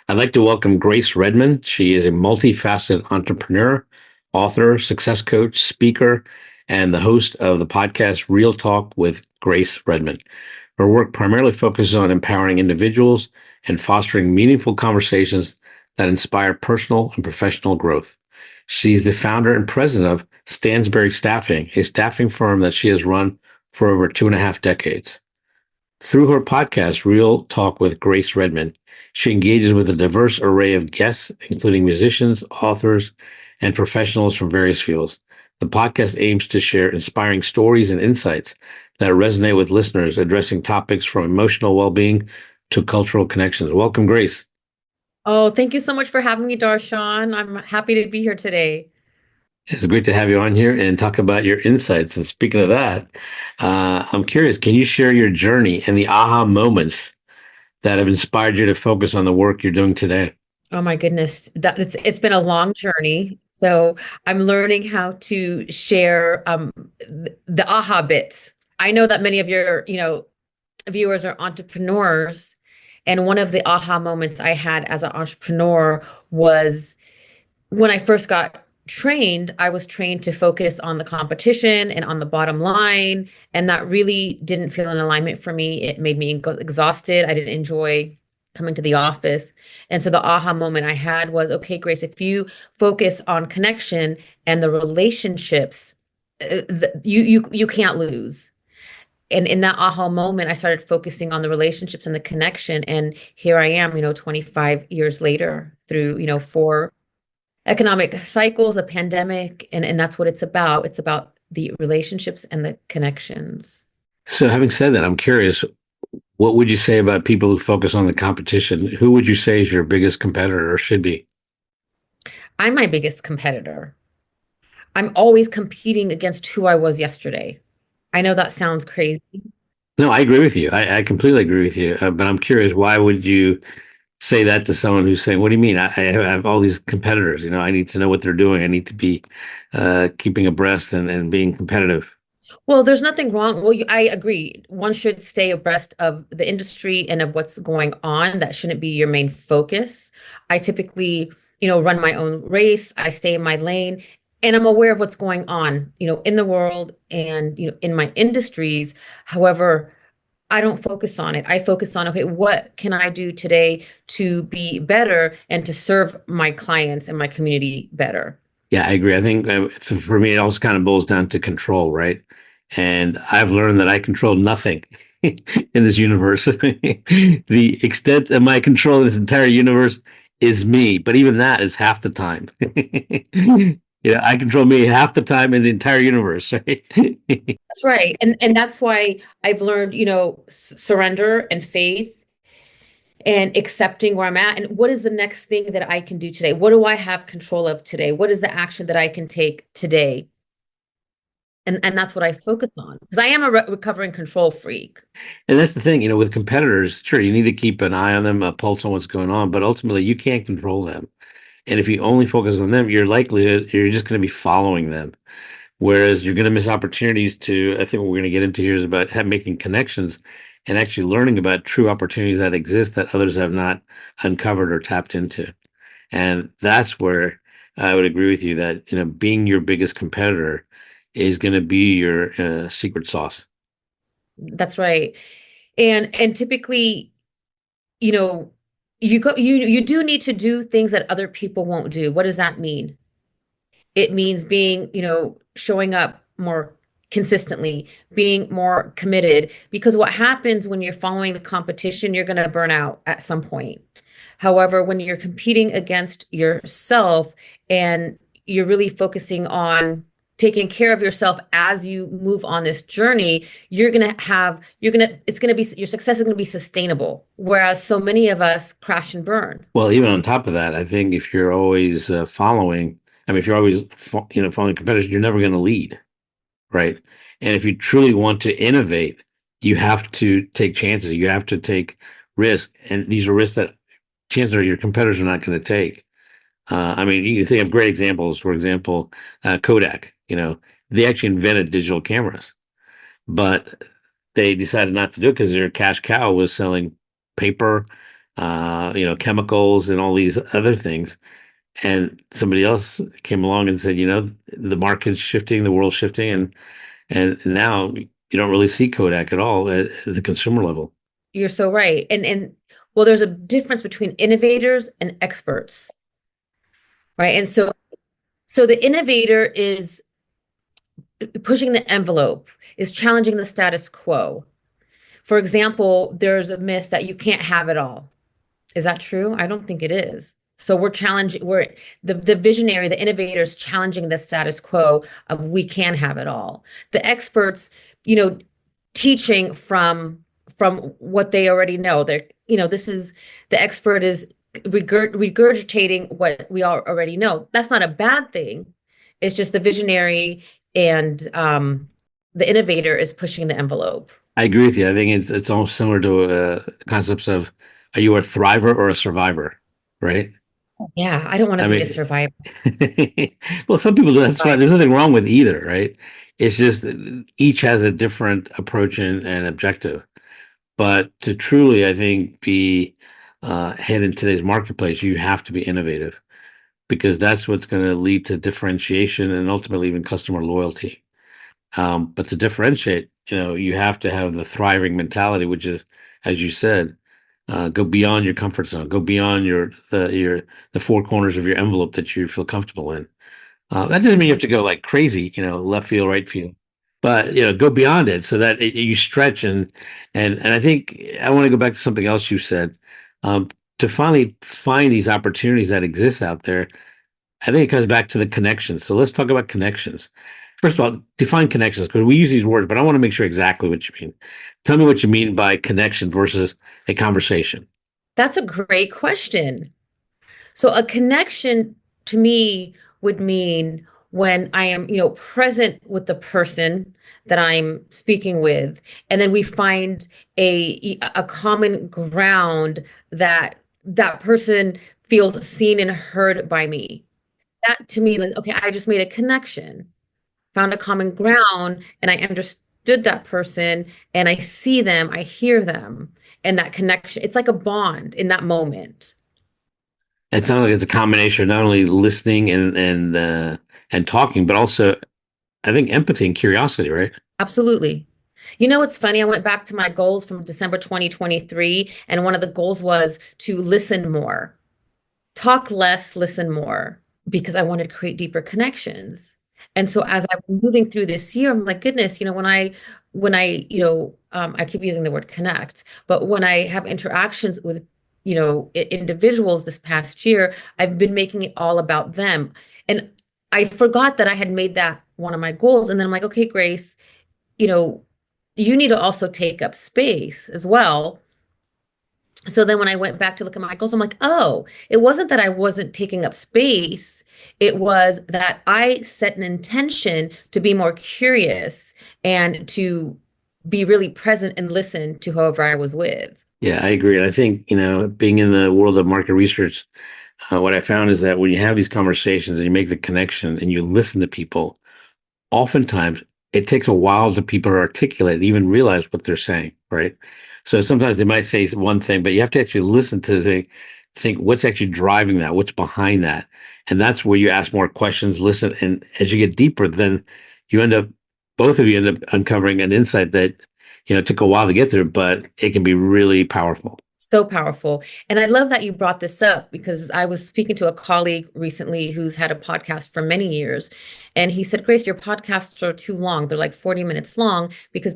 I'd like to welcome Grace Redman. She is a multifaceted entrepreneur, author, success coach, speaker, and the host of the podcast Real Talk with Grace Redman. Her work primarily focuses on empowering individuals and fostering meaningful conversations that inspire personal and professional growth. She's the founder and president of Stansberry Staffing, a staffing firm that she has run for over 2.5 decades. Through her podcast, Real Talk with Grace Redman, she engages with a diverse array of guests, including musicians, authors, and professionals from various fields. The podcast aims to share inspiring stories and insights that resonate with listeners, addressing topics from emotional well-being to cultural connections. Welcome, Grace. Oh, thank you so much for having me, Darshan. I'm happy to be here today. It's great to have you on here and talk about your insights. And speaking of that, I'm curious, can you share your journey and the aha moments that have inspired you to focus on the work you're doing today? Oh my goodness, it's been a long journey. So I'm learning how to share the aha bits. I know that many of your, viewers are entrepreneurs, and one of the aha moments I had as an entrepreneur was when I first got trained, I was trained to focus on the competition and on the bottom line. And that really didn't feel in alignment for me. It made me exhausted. I didn't enjoy coming to the office. And so the aha moment I had was, okay, Grace, if you focus on connection and the relationships, you can't lose. And in that aha moment, I started focusing on the relationships and the connection. And here I am, 25 years later through, four economic cycles, a pandemic, and that's what it's about. It's about the relationships and the connections. So, having said that, I'm curious, what would you say about people who focus on the competition? Who would you say is your biggest competitor or should be? I'm my biggest competitor. I'm always competing against who I was yesterday. I know that sounds crazy. No, I agree with you. I completely agree with you. But I'm curious, why would you say that to someone who's saying, "What do you mean? I have all these competitors. I need to know what they're doing. I need to be keeping abreast and being competitive." Well, there's nothing wrong. Well, I agree. One should stay abreast of the industry and of what's going on. That shouldn't be your main focus. I typically, run my own race. I stay in my lane and I'm aware of what's going on, in the world and, in my industries. However, I don't focus on it. I focus on, okay, what can I do today to be better and to serve my clients and my community better? Yeah, I agree. I think for me, it also kind of boils down to control, right? And I've learned that I control nothing in this universe. The extent of my control in this entire universe is me, but even that is half the time. I control me half the time in the entire universe, right? That's right. And that's why I've learned, surrender and faith and accepting where I'm at. And what is the next thing that I can do today? What do I have control of today? What is the action that I can take today? And that's what I focus on because I am a recovering control freak. And that's the thing, with competitors, sure, you need to keep an eye on them, a pulse on what's going on, but ultimately you can't control them. And if you only focus on them, your likelihood you're just going to be following them. Whereas you're going to miss opportunities to, I think what we're going to get into here is about making connections and actually learning about true opportunities that exist that others have not uncovered or tapped into. And that's where I would agree with you that, being your biggest competitor is going to be your secret sauce. That's right. And typically, you know, you do need to do things that other people won't do. What does that mean? It means being, showing up more consistently, being more committed. Because what happens when you're following the competition, you're going to burn out at some point. However, when you're competing against yourself and you're really focusing on taking care of yourself as you move on this journey, it's going to be, your success is going to be sustainable. Whereas so many of us crash and burn. Well, even on top of that, I think if you're always following, I mean, if you're always, following competitors, you're never going to lead, right? And if you truly want to innovate, you have to take chances. You have to take risks, and these are risks that chances are your competitors are not going to take. I mean, you can think of great examples. For example, Kodak. They actually invented digital cameras, but they decided not to do it because their cash cow was selling paper chemicals and all these other things. And somebody else came along and said, the market's shifting, the world's shifting, and now you don't really see Kodak at all at the consumer level. You're so right. And well, there's a difference between innovators and experts, right? And so the innovator is pushing the envelope, is challenging the status quo. For example, there's a myth that you can't have it all. Is that true? I don't think it is. So we're the visionary, the innovators challenging the status quo of we can have it all. The experts, you know, teaching from what they already know. This is the expert is regurgitating what we all already know. That's not a bad thing. It's just the visionary and the innovator is pushing the envelope. I agree with you. I think it's almost similar to concepts of, are you a thriver or a survivor, right? Yeah, I don't want to I be a mean, survivor. well, some people do. That's fine. There's nothing wrong with either, right? It's just that each has a different approach and objective. But to truly, I think, be ahead in today's marketplace, you have to be innovative because that's what's going to lead to differentiation and ultimately even customer loyalty. But to differentiate, you have to have the thriving mentality, which is, as you said, go beyond your comfort zone, go beyond the four corners of your envelope that you feel comfortable in. That doesn't mean you have to go like crazy, left field, right field, but go beyond it so that you stretch and I think I want to go back to something else you said. Um, to finally find these opportunities that exist out there, I think it comes back to the connections. So let's talk about connections. First of all, define connections because we use these words, but I want to make sure exactly what you mean. Tell me what you mean by connection versus a conversation. That's a great question. So a connection to me would mean when I am, present with the person that I'm speaking with, and then we find a common ground that that person feels seen and heard by me. That to me, like, okay, I just made a connection, found a common ground, and I understood that person, and I see them, I hear them, and that connection, it's like a bond in that moment. It sounds like it's a combination of not only listening and talking, but also I think empathy and curiosity, right? Absolutely. You know, it's funny. I went back to my goals from December 2023, and one of the goals was to listen more, talk less, listen more, because I wanted to create deeper connections. And so as I'm moving through this year, I'm like, goodness, I keep using the word connect, but when I have interactions with, individuals this past year, I've been making it all about them. And I forgot that I had made that one of my goals. And then I'm like, okay, Grace, you know, you need to also take up space as well. So then when I went back to look at my goals, I'm like, oh, it wasn't that I wasn't taking up space. It was that I set an intention to be more curious and to be really present and listen to whoever I was with. Yeah, I agree. And I think, being in the world of market research, what I found is that when you have these conversations and you make the connection and you listen to people, oftentimes it takes a while for people to articulate and even realize what they're saying, right? So sometimes they might say one thing, but you have to actually listen to think what's actually driving that, what's behind that. And that's where you ask more questions, listen, and as you get deeper, then you end up both of you end up uncovering an insight that, it took a while to get there, but it can be really powerful. So powerful. And I love that you brought this up because I was speaking to a colleague recently who's had a podcast for many years. And he said, Grace, your podcasts are too long. They're like 40 minutes long because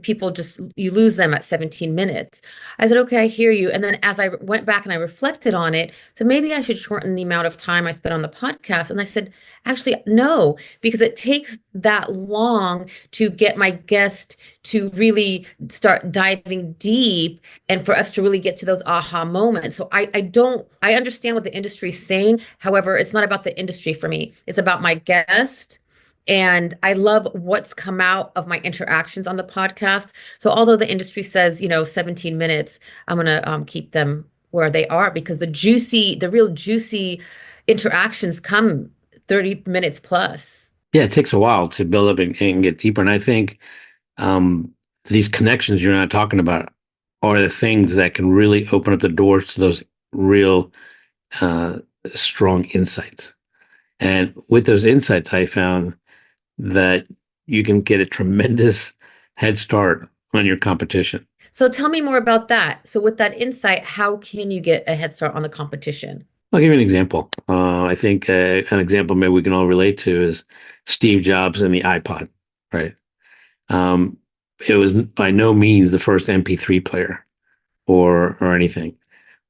you lose them at 17 minutes. I said, okay, I hear you. And then as I went back and I reflected on it, so maybe I should shorten the amount of time I spent on the podcast. And I said, actually, no, because it takes that long to get my guest to really start diving deep and for us to really get to those aha moments. So I understand what the industry is saying. However, it's not about the industry for me. It's about my guest. And I love what's come out of my interactions on the podcast. So although the industry says, 17 minutes, I'm going to keep them where they are because the real juicy interactions come 30 minutes plus. Yeah, it takes a while to build up and get deeper. And I think um, these connections you're not talking about are the things that can really open up the doors to those real uh, strong insights. And with those insights, I found that you can get a tremendous head start on your competition. So tell me more about that. So with that insight, how can you get a head start on the competition? I'll give you an example. I think an example maybe we can all relate to is Steve Jobs and the iPod, right? Um, it was by no means the first MP3 player or anything,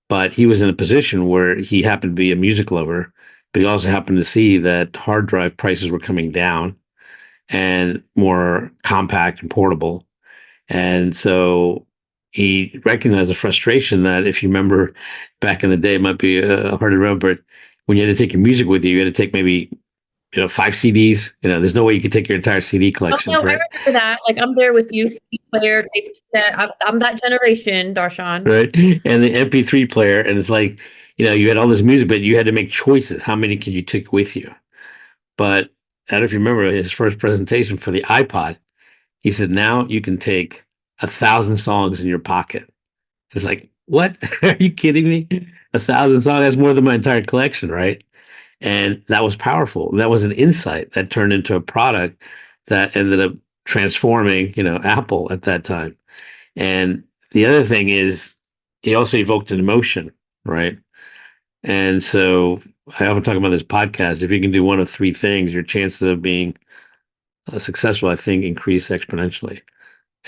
but he was in a position where he happened to be a music lover, but he also happened to see that hard drive prices were coming down and more compact and portable. And so he recognized the frustration that, if you remember back in the day, it might be hard to remember, but when you had to take your music with you, you had to take maybe, 5 CDs. There's no way you could take your entire CD Oh collection, no, I right? remember that. Like I'm there with you, CD player, tape cassette. I'm that generation, Darshan. Right. And the MP3 player, and it's like, you had all this music, but you had to make choices. How many can you take with you? But I don't know if you remember his first presentation for the iPod. He said, now you can take 1,000 songs in your pocket. It's like, what? Are you kidding me? 1,000 songs, that's more than my entire collection, right? And that was powerful. That was an insight that turned into a product that ended up transforming, Apple at that time. And the other thing is, he also evoked an emotion, right? And so I often talk about this podcast. If you can do one of three things, your chances of being successful, I think, increase exponentially.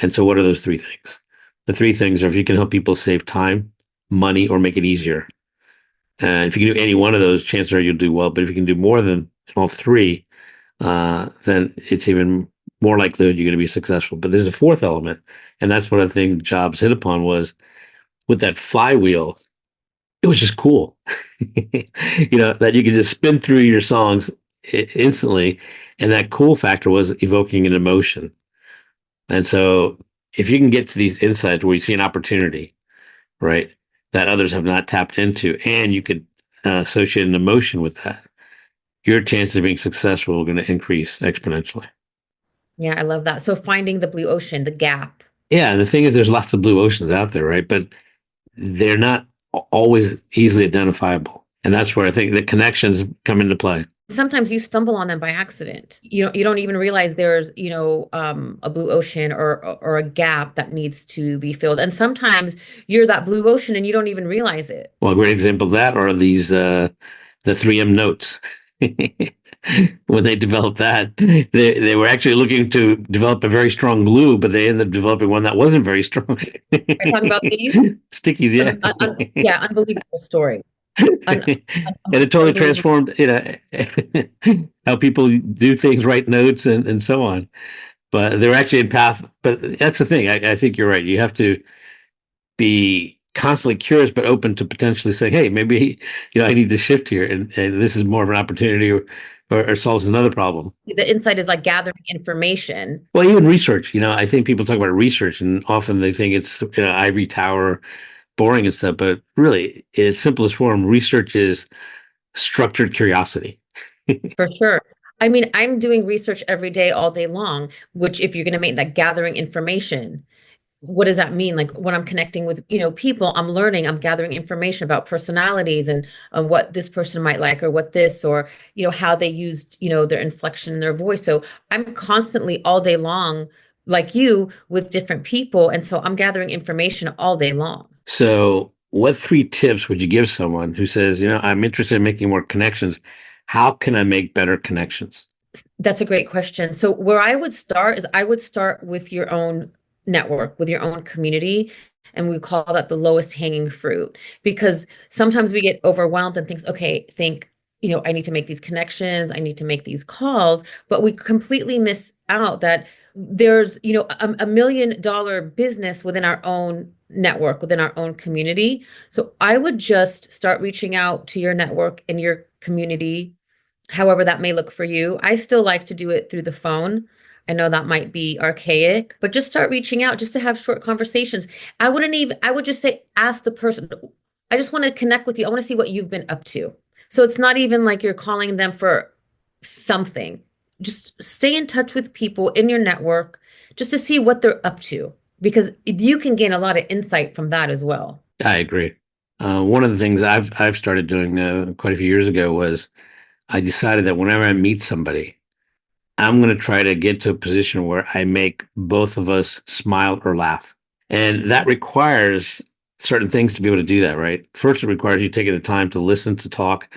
And so, what are those three things? The three things are: if you can help people save time, money, or make it easier. And if you can do any one of those, chances are you'll do well. But if you can do more than all three, then it's even more likely you're going to be successful. But there's a fourth element, and that's what I think Jobs hit upon was with that flywheel. It was just cool, that you could just spin through your songs instantly, and that cool factor was evoking an emotion. And so, if you can get to these insights where you see an opportunity, right, that others have not tapped into, and you could associate an emotion with that, your chances of being successful are going to increase exponentially. Yeah, I love that. So finding the blue ocean, the gap. Yeah, and the thing is, there's lots of blue oceans out there, right? But they're not always easily identifiable, and that's where I think the connections come into play. Sometimes you stumble on them by accident. You don't even realize there's, a blue ocean or a gap that needs to be filled. And sometimes you're that blue ocean and you don't even realize it. Well, a great example of that are these the 3M notes. When they developed that, they were actually looking to develop a very strong glue, but they ended up developing one that wasn't very strong. Are you talking about these? Stickies, yeah. Yeah, unbelievable story. Un And it totally Unbelievable. transformed, how people do things, write notes, and so on. But they're actually in path. But that's the thing. I think you're right. You have to be constantly curious, but open to potentially saying, "Hey, maybe I need to shift here, and this is more of an opportunity, or solves another problem." The insight is like gathering information. Well, even research. I think people talk about research, and often they think it's ivory tower, boring and stuff. But really, in its simplest form, research is structured curiosity. For sure. I mean, I'm doing research every day, all day long, which if you're going to make that gathering information, what does that mean? Like when I'm connecting with, people, I'm learning, I'm gathering information about personalities and what this person might like or what this or, how they used, their inflection in their voice. So I'm constantly all day long, like you, with different people. And so I'm gathering information all day long. So, what three tips would you give someone who says, I'm interested in making more connections? How can I make better connections? That's a great question. So where I would start is I would start with your own network, with your own community, and we call that the lowest hanging fruit because sometimes we get overwhelmed and think, I need to make these connections, I need to make these calls, but we completely miss out that there's, $1 million business within our own network, within our own community. So I would just start reaching out to your network and your community however that may look for you. I still like to do it through the phone. I know that might be archaic, but just start reaching out just to have short conversations. I would just say, ask the person, I just want to connect with you. I want to see what you've been up to. So it's not even like you're calling them for something. Just stay in touch with people in your network just to see what they're up to because you can gain a lot of insight from that as well. I agree. One of the things I've started doing quite a few years ago was I decided that whenever I meet somebody, I'm going to try to get to a position where I make both of us smile or laugh. And that requires certain things to be able to do that, right? First, it requires you taking the time to listen, to talk,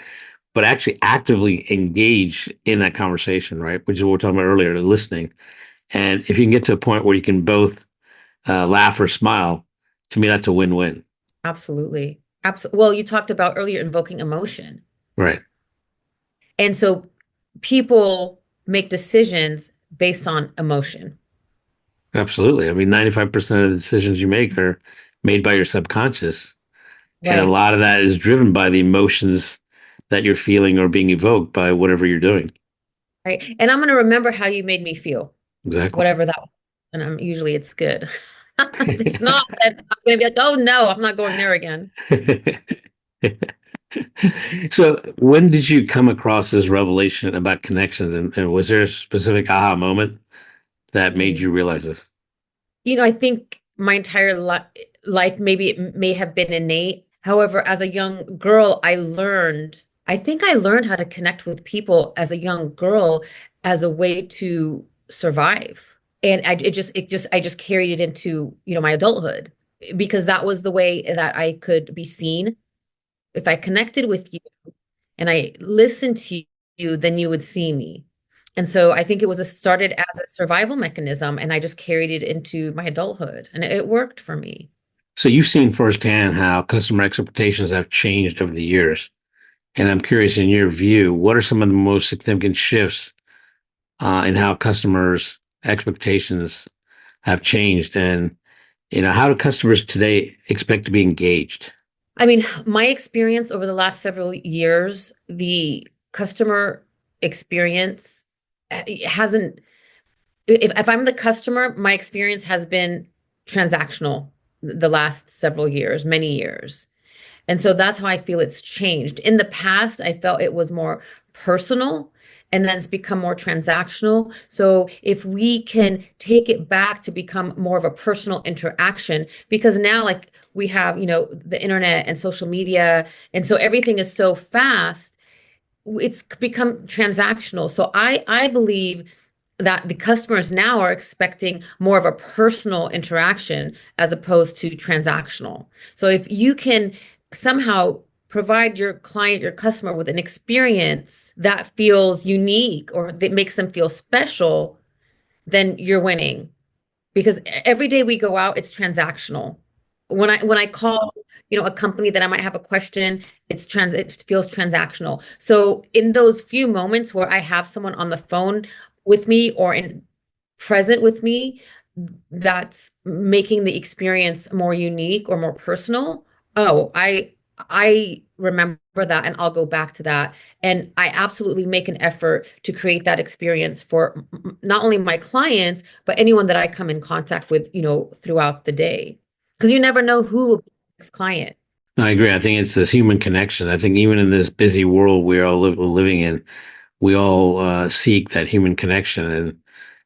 but actually actively engage in that conversation, right? Which is what we were talking about earlier, listening. And if you can get to a point where you can both laugh or smile, to me, that's a win-win. Absolutely. Absolutely. Well, you talked about earlier invoking emotion. Right. And so people make decisions based on emotion. Absolutely. I mean, 95% of the decisions you make are made by your subconscious. And a Right. lot of that is driven by the emotions that you're feeling or being evoked by whatever you're doing. Right. And I'm going to remember how you made me feel, Exactly. whatever that was. And usually it's good. If it's not, then I'm going to be like, oh no, I'm not going there again. So, when did you come across this revelation about connections? And was there a specific aha moment that made Mm. you realize this? I think my entire life, maybe it may have been innate. However, as a young girl, I think I learned how to connect with people as a young girl as a way to survive. And I just carried it into, my adulthood because that was the way that I could be seen. If I connected with you and I listened to you, then you would see me. And so I think it was started as a survival mechanism, and I just carried it into my adulthood, and it worked for me. So, you've seen firsthand how customer expectations have changed over the years. And I'm curious, in your view, what are some of the most significant shifts in how customers' expectations have changed? And, how do customers today expect to be engaged? I mean, my experience over the last several years, the customer experience hasn't, if I'm the customer, my experience has been transactional the last several years, many years. And so that's how I feel it's changed. In the past, I felt it was more personal and then it's become more transactional. So if we can take it back to become more of a personal interaction, because now like we have, the internet and social media, and so everything is so fast, it's become transactional. So I believe that the customers now are expecting more of a personal interaction as opposed to transactional. So if you can somehow provide your client, your customer with an experience that feels unique or that makes them feel special, then you're winning because every day we go out, it's transactional. When I call, a company that I might have a question, it feels transactional. So in those few moments where I have someone on the phone with me or in present with me, that's making the experience more unique or more personal. Oh, I remember that and I'll go back to that. And I absolutely make an effort to create that experience for not only my clients, but anyone that I come in contact with, throughout the day. Because you never know who will be the next client. I agree. I think it's this human connection. I think even in this busy world we're all living in, we all seek that human connection.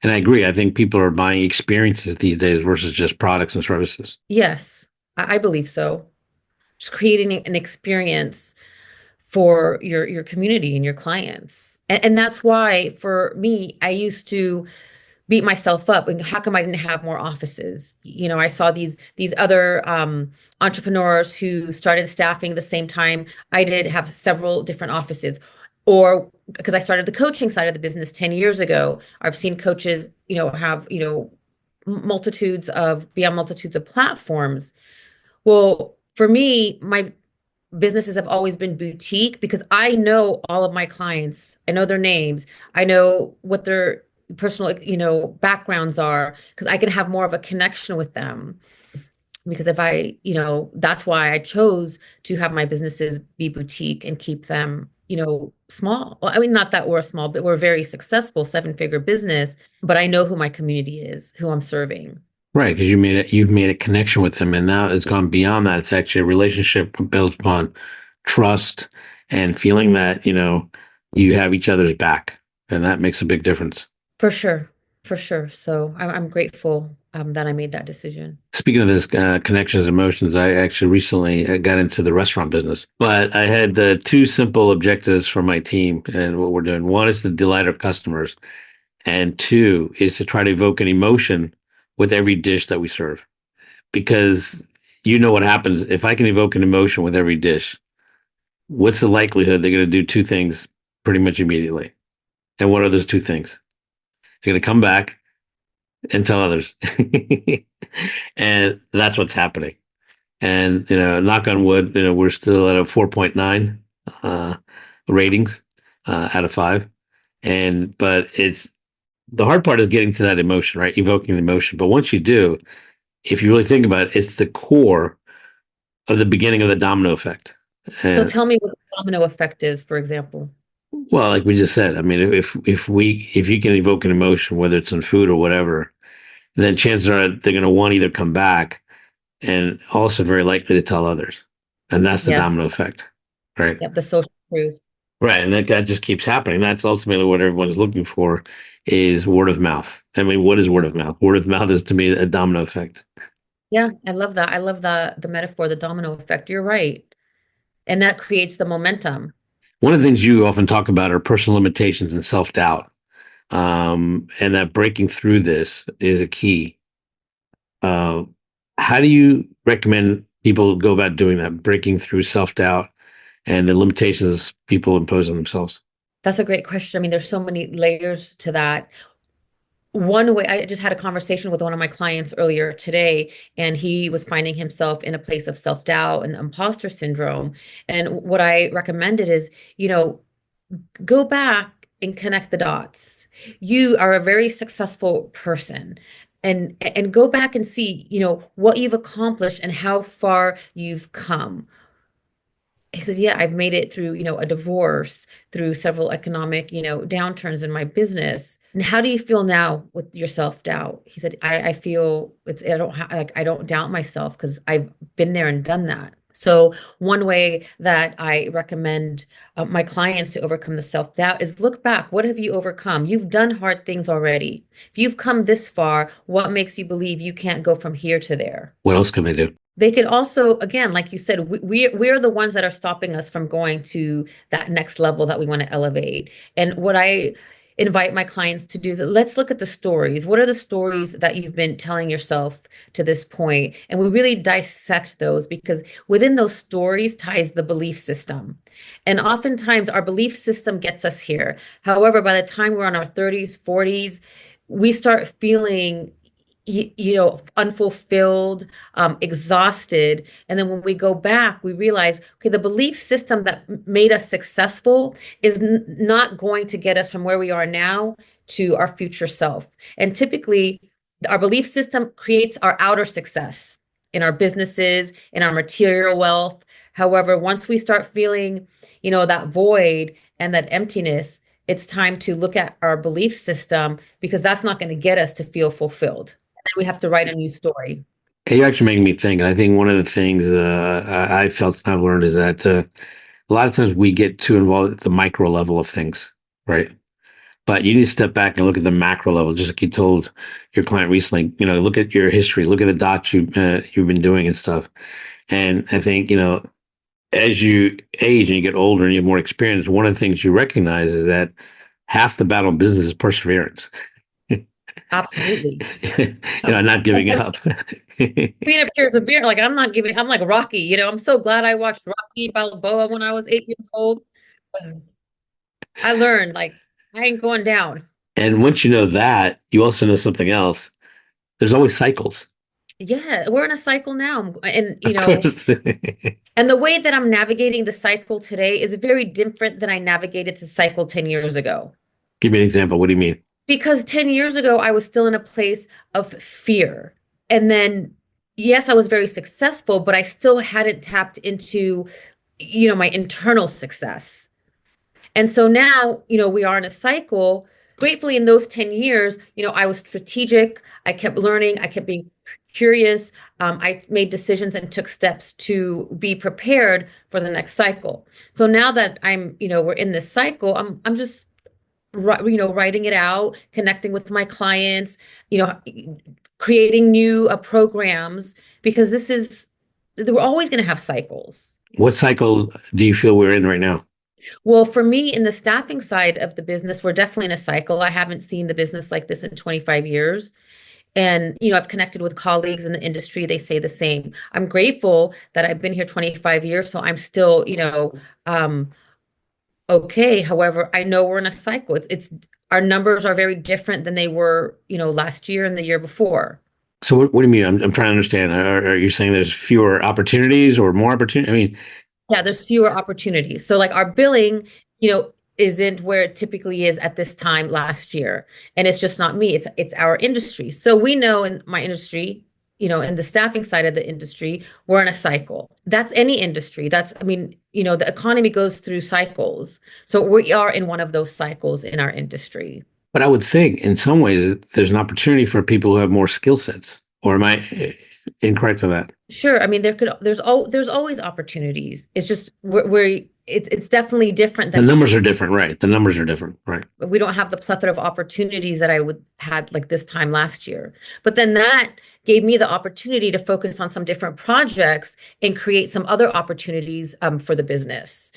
And I agree. I think people are buying experiences these days versus just products and services. Yes, I believe so. Just creating an experience for your community and your clients. And that's why for me, I used to beat myself up and how come I didn't have more offices? I saw these other entrepreneurs who started staffing the same time I did have several different offices. Or because I started the coaching side of the business 10 years ago, I've seen coaches, have, multitudes of platforms. Well, for me, my businesses have always been boutique because I know all of my clients. I know their names. I know what their personal, backgrounds are because I can have more of a connection with them. Because if I, that's why I chose to have my businesses be boutique and keep them, small. Well, I mean, not that we're small, but we're a very successful seven-figure business, but I know who my community is, who I'm serving. Right, because you've made a connection with them, and now it's gone beyond that. It's actually a relationship built upon trust and feeling that, you have each other's back, and that makes a big difference. For sure. For sure. So I'm grateful that I made that decision. Speaking of this, connections, emotions, I actually recently got into the restaurant business, but I had two simple objectives for my team and what we're doing. One is to delight our customers, and two is to try to evoke an emotion with every dish that we serve. Because you know what happens if I can evoke an emotion with every dish, what's the likelihood they're going to do two things pretty much immediately? And what are those two things? They're going to come back and tell others. And that's what's happening. And, knock on wood, we're still at a 4.9 uh, ratings out of five. But it's the hard part is getting to that emotion, right? Evoking the emotion. But once you do, if you really think about it, it's the core of the beginning of the domino effect. So And tell me what the domino effect is, for example. well, like we just said, I mean, if you can evoke an emotion, whether it's in food or whatever, then chances are they're going to want to either come back and also very likely to tell others. And that's the Yes. domino effect, right? Yep, the social proof. Right. And that just keeps happening. That's ultimately what everyone's looking for is word of mouth. I mean, what is word of mouth? Word of mouth is to me a domino effect. Yeah, I love that. I love the metaphor, the domino effect. You're right. And that creates the momentum. One of the things you often talk about are personal limitations and self doubt. And that breaking through this is a key. Uh, how do you recommend people go about doing that, breaking through self doubt and the limitations people impose on themselves? That's a great question. I mean, there's so many layers to that. One way, I just had a conversation with one of my clients earlier today, and he was finding himself in a place of self-doubt and imposter syndrome. And what I recommended is, go back and connect the dots. You are a very successful person. And go back and see, what you've accomplished and how far you've come. He said, yeah, I've made it through, a divorce, through several economic, downturns in my business. And how do you feel now with your self-doubt? He said, I feel I don't doubt myself because I've been there and done that. So one way that I recommend my clients to overcome the self-doubt is look back. What have you overcome? You've done hard things already. If you've come this far, what makes you believe you can't go from here to there? What else can they do? They can also, again, like you said, we're the ones that are stopping us from going to that next level that we want to elevate. And what I invite my clients to do is let's look at the stories. What are the stories that you've been telling yourself to this point? And we really dissect those because within those stories ties the belief system. And oftentimes our belief system gets us here. However, by the time we're in our 30s, 40s, we start feeling unfulfilled, exhausted. And then when we go back, we realize, okay, the belief system that made us successful is not going to get us from where we are now to our future self. And typically, our belief system creates our outer success in our businesses, in our material wealth. However, once we start feeling, that void and that emptiness, it's time to look at our belief system because that's not going to get us to feel fulfilled. Then we have to write a new story. Hey, you're actually making me think. And I think one of the things I felt and I've learned is that a lot of times we get too involved at the micro level of things, right? But you need to step back and look at the macro level, just like you told your client recently. Look at your history, look at the dots you've been doing and stuff. And I think as you age and you get older and you have more experience, one of the things you recognize is that half the battle of business is perseverance. Absolutely. Not giving up. Being a persevere, like I'm not giving, I'm like Rocky, I'm so glad I watched Rocky Balboa when I was 8 years old. Because I learned like I ain't going down. And once you know that, you also know something else. There's always cycles. Yeah, we're in a cycle now. And Of course. and the way that I'm navigating the cycle today is very different than I navigated the cycle 10 years ago. Give me an example. What do you mean? Because 10 years ago, I was still in a place of fear. And then, yes, I was very successful, but I still hadn't tapped into, my internal success. And so now, we are in a cycle. Gratefully, in those 10 years, I was strategic. I kept learning. I kept being curious. I made decisions and took steps to be prepared for the next cycle. So now that we're in this cycle, I'm just writing it out, connecting with my clients, you know, creating new programs because we're always going to have cycles. What cycle do you feel we're in right now? Well, for me, in the staffing side of the business, we're definitely in a cycle. I haven't seen the business like this in 25 years. And, I've connected with colleagues in the industry. They say the same. I'm grateful that I've been here 25 years, so I'm still, um, okay. However, I know we're in a cycle. It's our numbers are very different than they were, last year and the year before. So what do you mean? I'm trying to understand. Are you saying there's fewer opportunities or more opportunity? I mean, Yeah, there's fewer opportunities. So like our billing, isn't where it typically is at this time last year. And it's just not me, it's our industry. So we know in my industry, in the staffing side of the industry, we're in a cycle. That's any industry. I mean, the economy goes through cycles. So we are in one of those cycles in our industry. but I would think in some ways there's an opportunity for people who have more skill sets. Or am I incorrect on that? Sure. I mean, there's always opportunities. It's just it's definitely different The than numbers are different, right? The numbers are different, right? we don't have the plethora of opportunities that I would had like this time last year. But then that gave me the opportunity to focus on some different projects and create some other opportunities for the business.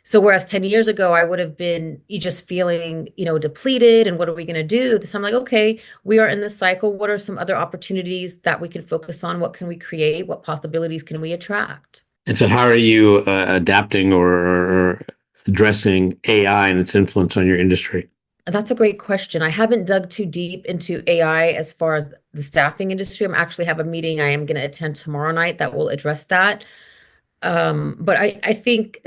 So whereas 10 years ago, I would have been just feeling, depleted and what are we going to do? So I'm like, okay, we are in this cycle. What are some other opportunities that we can focus on? What can we create? What possibilities can we attract? And so, how are you adapting or addressing AI and its influence on your industry? That's a great question. I haven't dug too deep into AI as far as the staffing industry. I'm actually have a meeting I am going to attend tomorrow night that will address that. But I think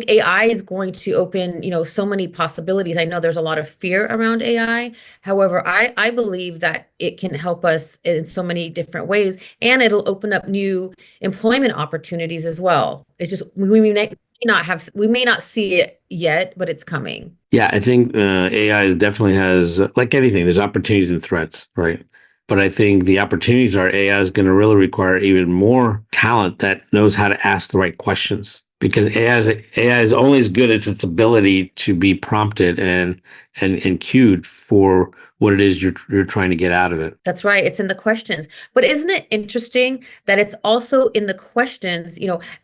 AI is going to open, so many possibilities. I know there's a lot of fear around AI. However, I believe that it can help us in so many different ways, and it'll open up new employment opportunities as well. It's just we may not see it yet, but it's coming. Yeah, I think AI is definitely has, like anything, there's opportunities and threats, right? But I think the opportunities are AI is going to really require even more talent that knows how to ask the right questions. Because AI is only as good as its ability to be prompted and cued for what it is you're trying to get out of it. That's right. It's in the questions. But isn't it interesting that it's also in the questions,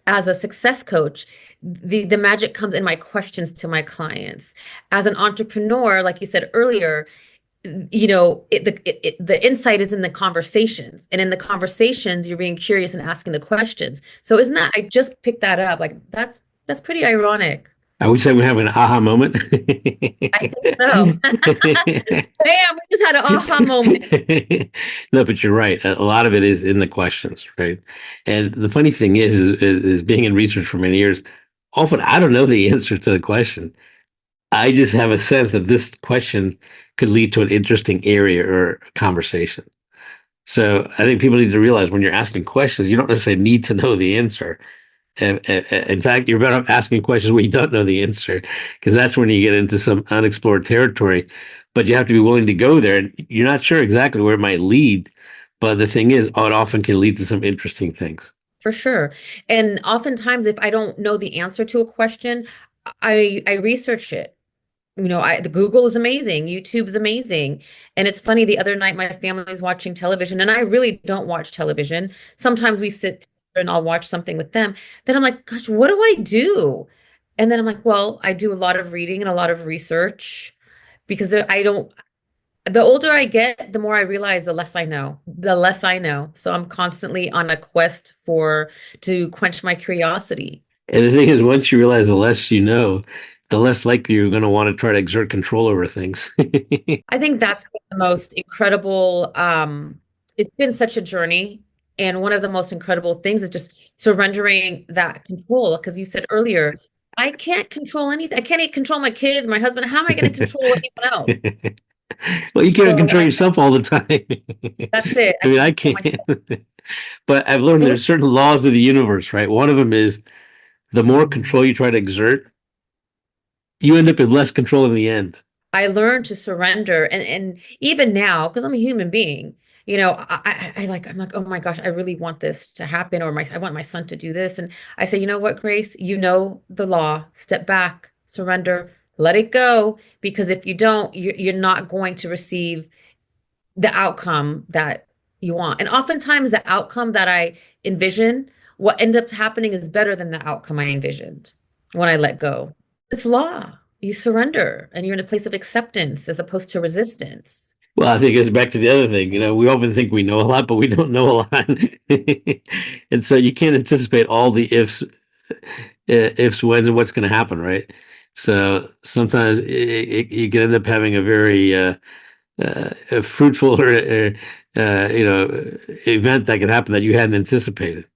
as a success coach, the magic comes in my questions to my clients. As an entrepreneur, like you said earlier, the insight is in the conversations. And in the conversations, you're being curious and asking the questions. So isn't that I just picked that up. Like that's pretty ironic. I would say we have an aha moment. I think so. Bam, we just had an aha moment. No, but you're right. A lot of it is in the questions, right? And the funny thing is being in research for many years, often I don't know the answer to the question. I just have a sense that this question could lead to an interesting area or conversation. So I think people need to realize when you're asking questions, you don't necessarily need to know the answer. In fact, you're better off asking questions where you don't know the answer, because that's when you get into some unexplored territory. But you have to be willing to go there, and you're not sure exactly where it might lead. But the thing is, it often can lead to some interesting things. For sure. And oftentimes, if I don't know the answer to a question, I research it. The Google is amazing, YouTube is amazing. And it's funny, the other night my family was watching television, and I really don't watch television. Sometimes we sit and I'll watch something with them. Then I'm like, gosh, what do I do? And then I'm like, well, I do a lot of reading and a lot of research because I don't, the older I get, the more I realize the less I know, the less I know. So I'm constantly on a quest to quench my curiosity. And the thing is, once you realize the less you know, the less likely you're going to want to try to exert control over things. I think that's been the most incredible, it's been such a journey. And one of the most incredible things is just surrendering that control. Because you said earlier, I can't control anything. I can't even control my kids, my husband. How am I going to control anyone else? Well, you can't So control yourself all the time. that's it. I I mean, can't I control can't. myself. But I've learned And there's certain laws of the universe, right? One of them is the more control you try to exert, you end up in less control in the end. I learned to surrender. And even now, because I'm a human being, I'm like, oh my gosh, I really want this to happen, or I want my son to do this. And I say, you know what, Grace, you know the law. Step back, surrender, Let it go, because if you don't, you're not going to receive the outcome that you want. And oftentimes, the outcome that I envision, what ends up happening is better than the outcome I envisioned when I let go. It's law. You surrender and you're in a place of acceptance as opposed to resistance. Well, I think it goes back to the other thing. We often think we know a lot, but we don't know a lot. And so you can't anticipate all the ifs, when, and what's going to happen, right? So sometimes you can end up having a very a fruitful event that can happen that you hadn't anticipated.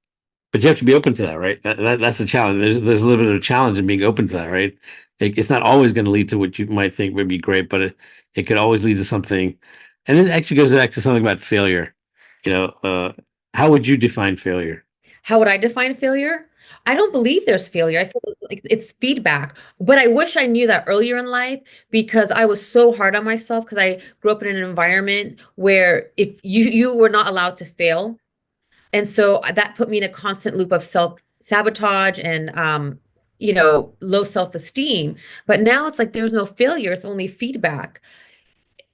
But you have to be open to that, right? That's the challenge. There's a little bit of a challenge in being open to that, right? It's not always going to lead to what you might think would be great, but it could always lead to something. And this actually goes back to something about failure. You know, how would you define failure? How would I define failure? I don't believe there's failure. I feel like it's feedback. But I wish I knew that earlier in life, because I was so hard on myself because I grew up in an environment where if you were not allowed to fail. And so that put me in a constant loop of self-sabotage and low self-esteem. But now it's like there's no failure, it's only feedback.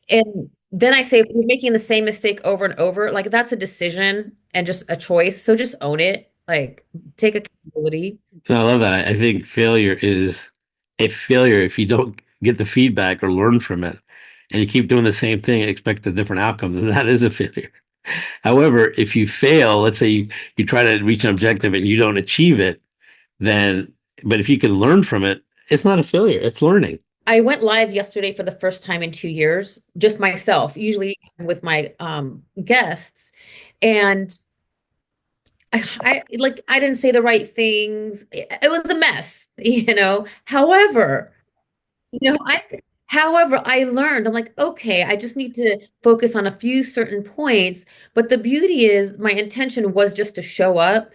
And then I say, if you're making the same mistake over and over, like that's a decision and just a choice. So just own it. Like take accountability. And I love that. I think failure is a failure if you don't get the feedback or learn from it, and you keep doing the same thing and expect a different outcome, then that is a failure. However, if you fail, let's say you try to reach an objective and you don't achieve it, then, but if you can learn from it, it's not a failure, it's learning. I went live yesterday for the first time in 2 years, just myself, usually with my guests. And I didn't say the right things. It was a mess, you know. You know, I however, I learned, I'm like, okay, I just need to focus on a few certain points. But the beauty is my intention was just to show up,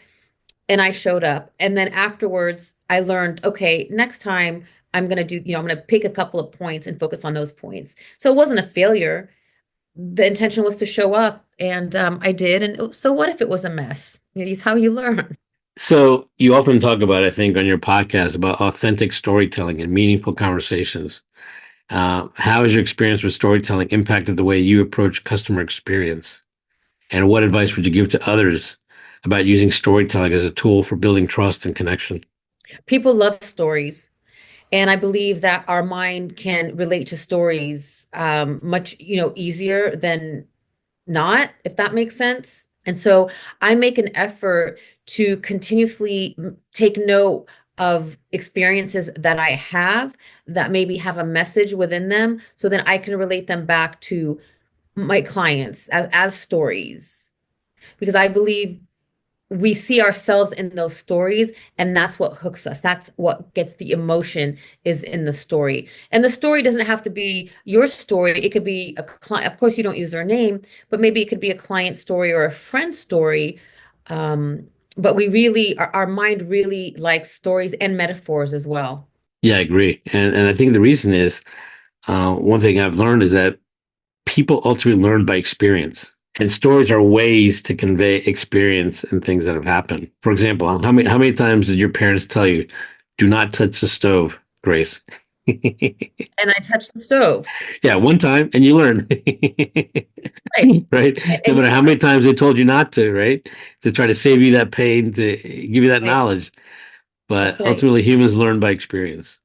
and I showed up. And then afterwards, I learned, okay, next time I'm gonna do, I'm gonna pick a couple of points and focus on those points. So it wasn't a failure. The intention was to show up, and I did. And so what if it was a mess? It's how you learn. So you often talk about, I think, on your podcast about authentic storytelling and meaningful conversations. How has your experience with storytelling impacted the way you approach customer experience? And what advice would you give to others about using storytelling as a tool for building trust and connection? People love stories. And I believe that our mind can relate to stories much, easier than not, if that makes sense. And so I make an effort to continuously take note of experiences that I have that maybe have a message within them so then I can relate them back to my clients as stories. Because I believe we see ourselves in those stories, and that's what hooks us. That's what gets the emotion, is in the story. And the story doesn't have to be your story. It could be a client. Of course, you don't use their name, but maybe it could be a client story or a friend story. But our mind really likes stories and metaphors as well. Yeah, I agree. And I think the reason is one thing I've learned is that people ultimately learn by experience. And stories are ways to convey experience and things that have happened. For example, how many times did your parents tell you, "Do not touch the stove, Grace"? And I touched the stove. Yeah, one time, and you learn, Right. right? No And matter how many times they told you not to, right? To try to save you that pain, to give you that right. knowledge. But That's right. ultimately, humans learn by experience.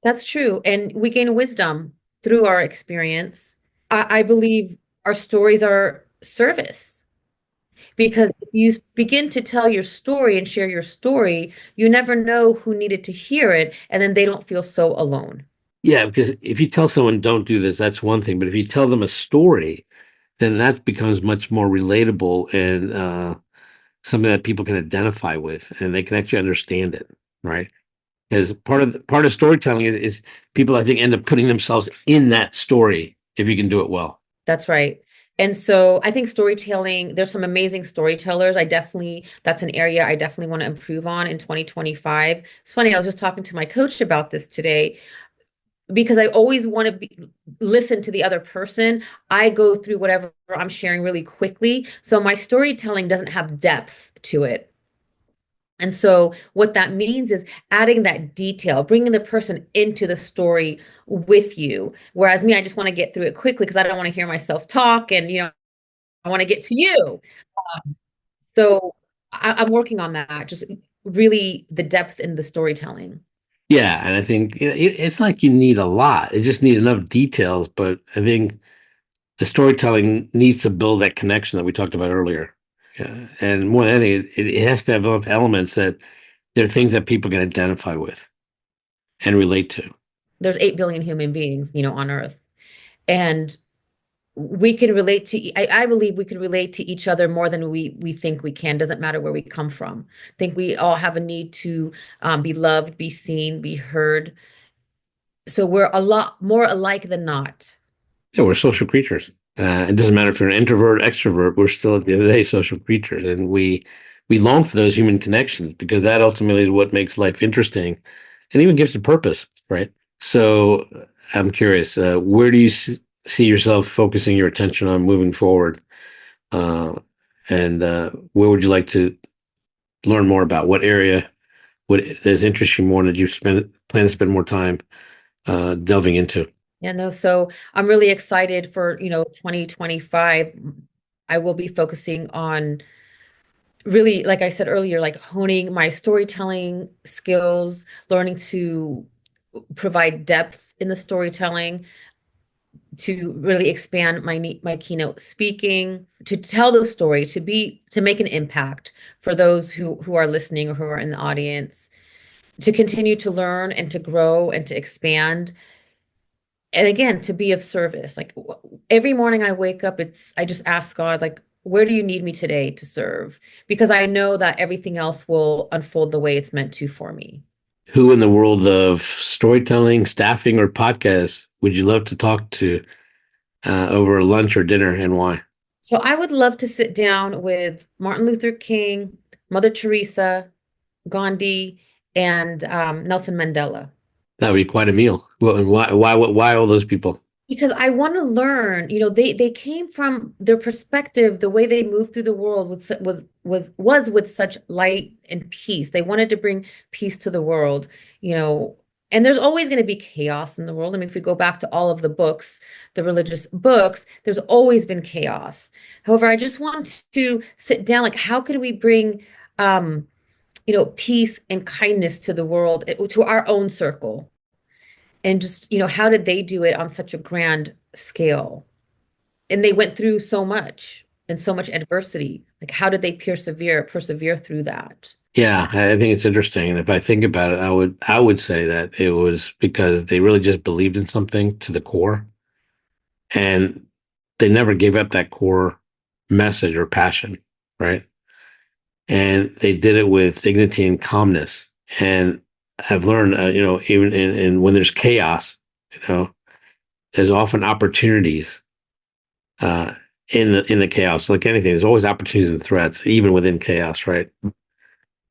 That's true. And we gain wisdom through our experience. I believe our stories are service, because if you begin to tell your story and share your story, you never know who needed to hear it, and then they don't feel so alone. Yeah, because if you tell someone don't do this, that's one thing. But if you tell them a story, then that becomes much more relatable and something that people can identify with, and they can actually understand it, right? Because part of storytelling is people, I think, end up putting themselves in that story if you can do it well. That's right. And so I think storytelling, there's some amazing storytellers. That's an area I definitely want to improve on in 2025. It's funny, I was just talking to my coach about this today, because I always want to listen to the other person. I go through whatever I'm sharing really quickly. So my storytelling doesn't have depth to it. And so what that means is adding that detail, bringing the person into the story with you. Whereas me, I just want to get through it quickly because I don't want to hear myself talk and, I want to get to you. So I'm working on that, just really the depth in the storytelling. Yeah, and I think it's like you need a lot. It just need enough details, but I think the storytelling needs to build that connection that we talked about earlier. Yeah. And more than anything, it has to have enough elements that there are things that people can identify with and relate to. There's 8 billion human beings, on Earth. And we can relate I believe we can relate to each other more than we think we can. Doesn't matter where we come from. I think we all have a need to be loved, be seen, be heard. So we're a lot more alike than not. Yeah, we're social creatures. It doesn't matter if you're an introvert, extrovert. We're still at the end of the day social creatures, and we long for those human connections because that ultimately is what makes life interesting, and even gives it purpose, right? So I'm curious, where do you see yourself focusing your attention on moving forward, uh, and where would you like to learn more about? What area would does interest you more? That you plan to spend more time delving into? Yeah, no, so I'm really excited for, 2025. I will be focusing on really, like I said earlier, like honing my storytelling skills, learning to provide depth in the storytelling, to really expand my keynote speaking, to tell the story, to make an impact for those who are listening or who are in the audience, to continue to learn and to grow and to expand, and again to be of service. Like every morning I wake up, I just ask God, like, where do you need me today to serve? Because I know that everything else will unfold the way it's meant to for me. Who in the world of storytelling, staffing, or podcasts would you love to talk to over lunch or dinner, and why? So I would love to sit down with Martin Luther King, Mother Teresa, Gandhi, and Nelson Mandela. That would be quite a meal. Well, and why all those people? Because I want to learn, they came from their perspective, the way they moved through the world was with such light and peace. They wanted to bring peace to the world, you know, and there's always going to be chaos in the world. I mean, if we go back to all of the books, the religious books, there's always been chaos. However, I just want to sit down, like, how can we bring, peace and kindness to the world, to our own circle? And just, how did they do it on such a grand scale? And they went through so much and so much adversity. Like, how did they persevere through that? Yeah, I think it's interesting. And if I think about it, I would say that it was because they really just believed in something to the core, and they never gave up that core message or passion, right? And they did it with dignity and calmness. And I've learned, even in when there's chaos, you know, there's often opportunities uh, in the chaos. Like anything, there's always opportunities and threats, even within chaos, right?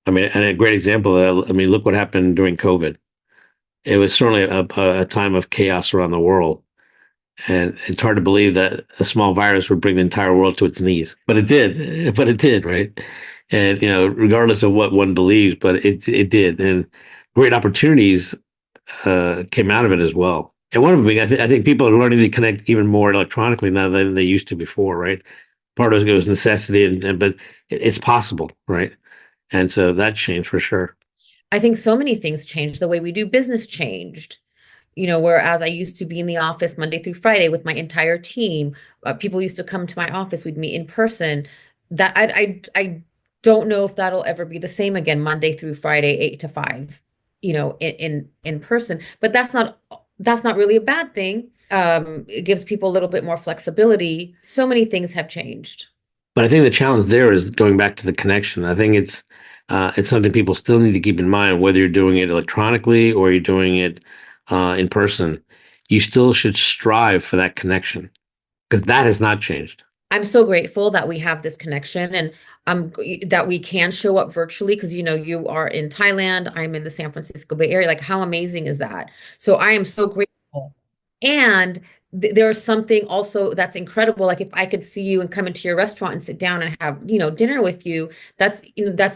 I mean, and a great example. I mean, look what happened during COVID. It was certainly a time of chaos around the world, and it's hard to believe that a small virus would bring the entire world to its knees. But it did. But it did, right? And regardless of what one believes, but it did, and great opportunities came out of it as well. And one of them, I think people are learning to connect even more electronically now than they used to before, right? Part of it was necessity, but it's possible, right? And so that changed for sure. I think so many things changed. The way we do business changed. Whereas I used to be in the office Monday through Friday with my entire team, people used to come to my office, we'd meet in person. That I don't know if that'll ever be the same again, Monday through Friday, 8 to 5, in person. But that's not really a bad thing. It gives people a little bit more flexibility. So many things have changed. But I think the challenge there is going back to the connection. I think it's something people still need to keep in mind, whether you're doing it electronically or you're doing it in person. You still should strive for that connection because that has not changed. I'm so grateful that we have this connection and that we can show up virtually because you are in Thailand, I'm in the San Francisco Bay Area. Like, how amazing is that? So I am so grateful. And there's something also that's incredible. Like if I could see you and come into your restaurant and sit down and have, dinner with you, that's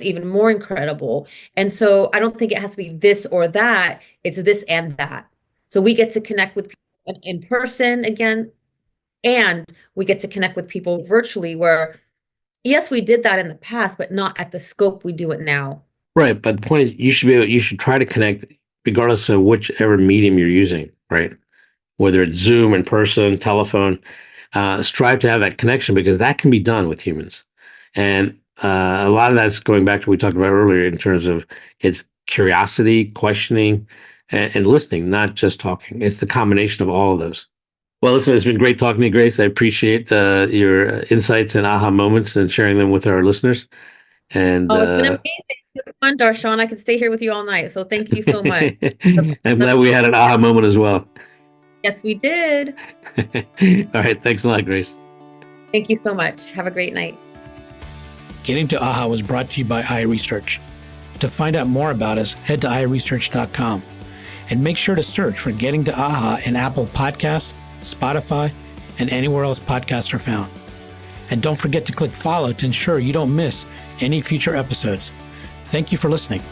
even more incredible. And so I don't think it has to be this or that. It's this and that. So we get to connect with people in person again, and we get to connect with people virtually where, yes, we did that in the past, but not at the scope we do it now. Right. But the point is, you should try to connect regardless of whichever medium you're using, right? Whether it's Zoom, in person, telephone, strive to have that connection because that can be done with humans. And a lot of that's going back to what we talked about earlier in terms of it's curiosity, questioning, and listening, not just talking. It's the combination of all of those. Well, listen, it's been great talking to you, Grace. I appreciate your insights and aha moments and sharing them with our listeners. And Oh, it's been amazing. It's fun, Darshan. I could stay here with you all night. So thank you so much. I'm glad we had an aha moment as well. Yes, we did. All right. Thanks a lot, Grace. Thank you so much. Have a great night. Getting to AHA was brought to you by iResearch. To find out more about us, head to iResearch.com and make sure to search for Getting to AHA in Apple Podcasts, Spotify, and anywhere else podcasts are found. And don't forget to click follow to ensure you don't miss any future episodes. Thank you for listening.